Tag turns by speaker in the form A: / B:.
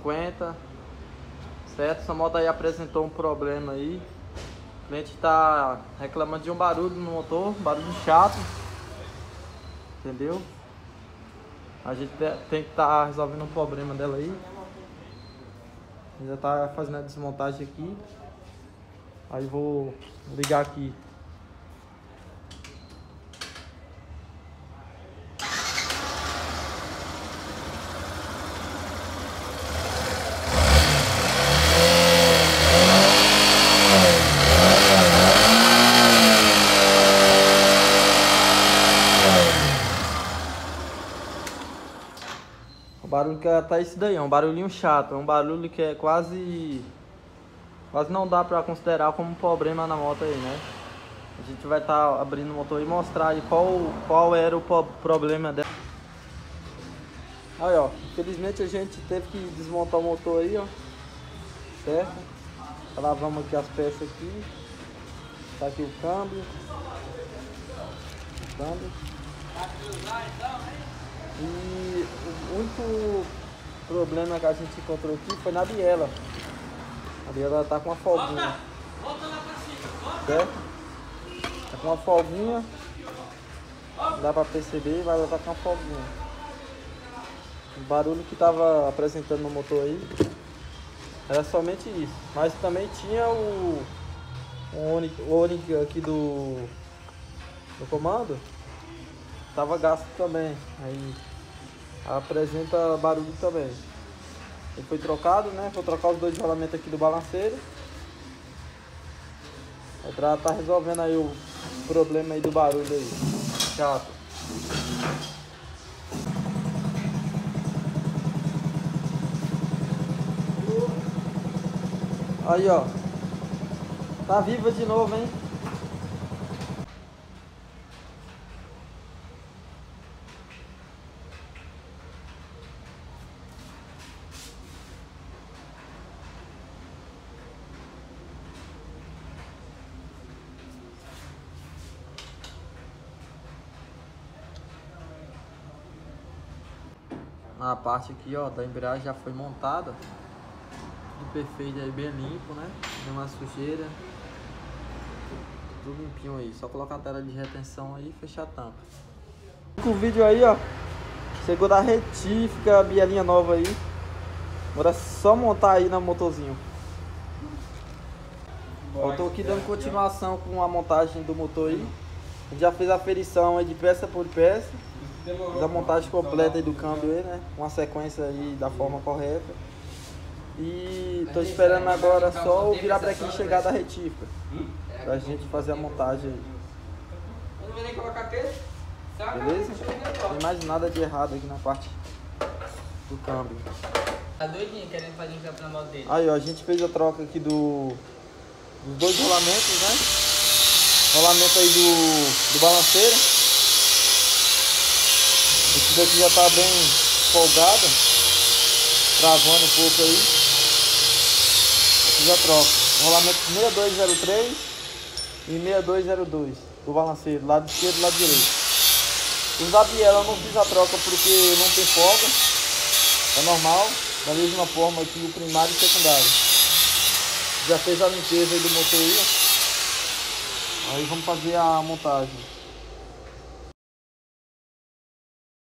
A: 50, certo? Essa moto aí apresentou um problema aí. O cliente tá reclamando de um barulho no motor, barulho chato, entendeu? A gente tem que estar resolvendo um problema dela aí. Já tá fazendo a desmontagem aqui. Aí vou ligar aqui. O barulho que tá esse daí, é um barulhinho chato, é um barulho que é quase não dá pra considerar como um problema na moto aí, né? A gente vai estar abrindo o motor e mostrar aí qual era o problema dela. Aí, ó, infelizmente a gente teve que desmontar o motor aí, ó, certo? Lavamos aqui as peças aqui, tá aqui o câmbio. E o único problema que a gente encontrou aqui foi na biela. A biela tá com uma folguinha. Certo? Tá com uma folguinha. Dá pra perceber, mas ela tá com uma folguinha. O barulho que tava apresentando no motor aí era somente isso. Mas também tinha o Onix aqui do comando. Tava gasto também. Aí apresenta barulho também. Ele foi trocado, né? Vou trocar os dois rolamentos aqui do balanceiro. Tá resolvendo aí o problema aí do barulho aí. Chato. Aí, ó. Tá viva de novo, hein? A parte aqui, ó, da embreagem já foi montada. Tudo perfeito aí, bem limpo, né? Tem uma sujeira. Tudo limpinho aí. Só colocar a tela de retenção aí e fechar a tampa. O vídeo aí, ó. Chegou da retífica, a bielinha nova aí. Agora é só montar aí no motorzinho. Eu tô aqui dando continuação com a montagem do motor aí. A gente já fez a aferição aí de peça por peça. Fiz a montagem completa aí do câmbio aí, né? Com a sequência aí da forma correta. E tô esperando agora só o virabrequim chegar da retífica. Pra gente fazer a montagem aí. Beleza? Não tem mais nada de errado aqui na parte do câmbio.
B: Tá doidinho querendo fazer um campeonato dele.
A: Aí, ó, a gente fez a troca aqui dos dois rolamentos, né? Rolamento aí do balanceiro. Esse daqui já tá bem folgado, travando um pouco aí. Aqui já troca. Rolamento 6203 e 6202 do balanceiro, lado esquerdo e lado direito. Os da biela eu não fiz a troca porque não tem folga. É normal, da mesma forma que o primário e o secundário. Já fez a limpeza aí do motor aí, ó. Aí vamos fazer a montagem.